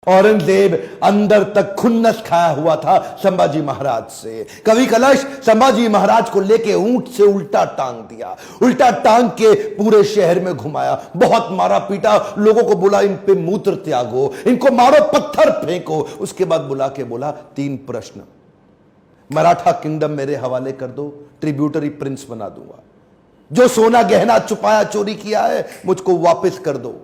औरंगजेब अंदर तक खुन्नस खाया हुआ था संभाजी महाराज से। कवि कलश संभाजी महाराज को लेके ऊंट से उल्टा टांग दिया, उल्टा टांग के पूरे शहर में घुमाया, बहुत मारा पीटा, लोगों को बोला इन पे मूत्र त्यागो, इनको मारो, पत्थर फेंको। उसके बाद बुला के बोला 3 प्रश्न, मराठा किंगडम मेरे हवाले कर दो, ट्रिब्यूटरी प्रिंस बना दूंगा, जो सोना गहना छुपाया चोरी किया है मुझको वापस कर दो,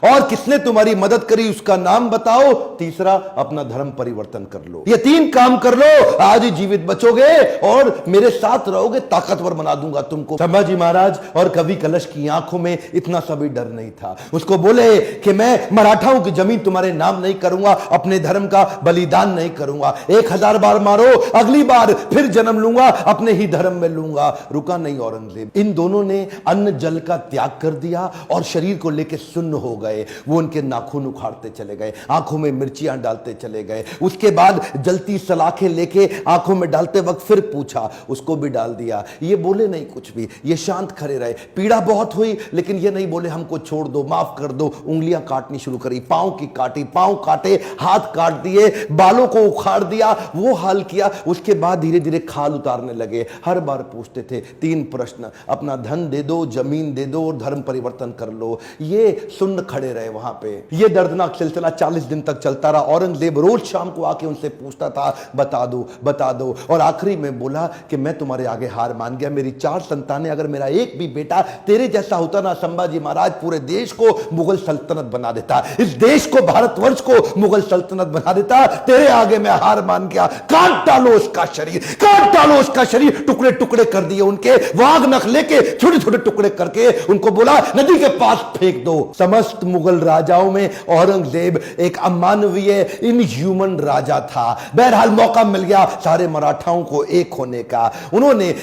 और किसने तुम्हारी मदद करी उसका नाम बताओ, तीसरा अपना धर्म परिवर्तन कर लो। ये 3 काम कर लो, आज ही जीवित बचोगे और मेरे साथ रहोगे, ताकतवर बना दूंगा तुमको। संभाजी महाराज और कवि कलश की आंखों में इतना सा भी डर नहीं था। उसको बोले कि मैं मराठाओं की जमीन तुम्हारे नाम नहीं करूंगा, अपने धर्म का बलिदान नहीं करूंगा, 1000 बार मारो, अगली बार फिर जन्म लूंगा, अपने ही धर्म में लूंगा। रुका नहीं औरंगजेब। इन दोनों ने अन्न जल का त्याग कर दिया और शरीर को लेकर सुन्न हो गए। वो उनके नाखून उखाड़ते चले गए, आंखों में मिर्चियां डालते चले गए। उसके बाद जलती सलाखें लेके आंखों में डालते वक्त फिर पूछा, उसको भी डाल दिया। ये बोले नहीं कुछ भी, ये शांत खड़े रहे। पीड़ा बहुत हुई लेकिन ये नहीं बोले हमको छोड़ दो, माफ कर दो। उंगलियां काटनी शुरू करी, पांव की काटी, पांव काटे, हाथ काट दिए, बालों को उखाड़ दिया, वो हाल किया। उसके बाद धीरे धीरे खाल उतारने लगे। हर बार पूछते थे 3 प्रश्न, अपना धन दे दो, जमीन दे दो और धर्म परिवर्तन कर लो। ये सुन्न खड़े रहे वहां पे। ये दर्दनाक सिलसिला 40 दिन तक चलता रहा। औरंगजेब रोज शाम को आके उनसे पूछता था, बता दो बता दो, और आखिरी में बोला कि मैं तुम्हारे आगे हार मान गया, मेरी 4 संतानें, अगर मेरा एक भी बेटा तेरे जैसा होता ना संभाजी महाराज, पूरे देश को मुगल सल्तनत बना देता, इस देश को, भारतवर्ष को मुगल सल्तनत बना देता। तेरे आगे मैं हार मान गया। काट डालो उसका शरीर, काट डालो उसका शरीर। टुकड़े टुकड़े कर दिए उनके, वाघ नख लेके छोटे छोटे टुकड़े करके उनको बोला नदी के पास फेंक दो। समस्त मुगल राजाओं में औरंगजेब एक अमानवीय, इनह्यूमन राजा था। बहरहाल मौका मिल गया सारे मराठाओं को एक होने का। उन्होंने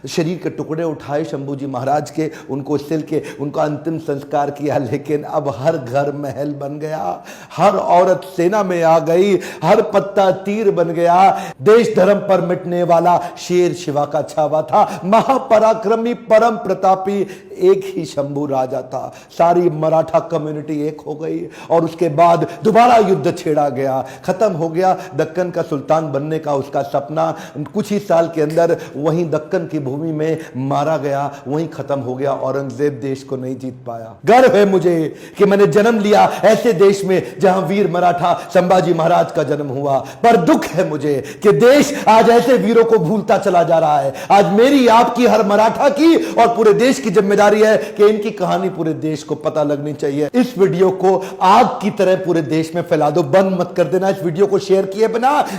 शरीर के टुकड़े उठाए शंभूजी महाराज के, उनको सिल के उनका अंतिम संस्कार किया। लेकिन अब हर घर महल बन गया, हर औरत सेना में आ गई, हर पत्ता तीर बन गया। देश धर्म पर मिटने वाला शेर शिवा का छावा था, महापराक्रमी, परम प्रतापी एक ही शंभू राजा था। सारी मराठा कम्युनिटी एक हो गई और उसके बाद दोबारा युद्ध छेड़ा गया। खत्म हो गया दक्कन का सुल्तान बनने का उसका सपना। कुछ ही साल के अंदर वहीं दक्कन की भूमि में मारा गया, वहीं खत्म हो गया। औरंगजेब देश को नहीं जीत पाया। गर्व है मुझे कि मैंने जन्म लिया ऐसे देश में जहां वीर मराठा संभाजी महाराज का जन्म हुआ, पर दुख है मुझे कि देश आज ऐसे वीरों को भूलता चला जा रहा है। आज मेरी, आपकी, हर मराठा की और पूरे देश की जिम्मेदारी है कि इनकी कहानी पूरे देश को पता लगनी चाहिए। इस वीडियो को आग की तरह पूरे देश में फैला दो, बंद मत कर देना। इस वीडियो को शेयर किए बिना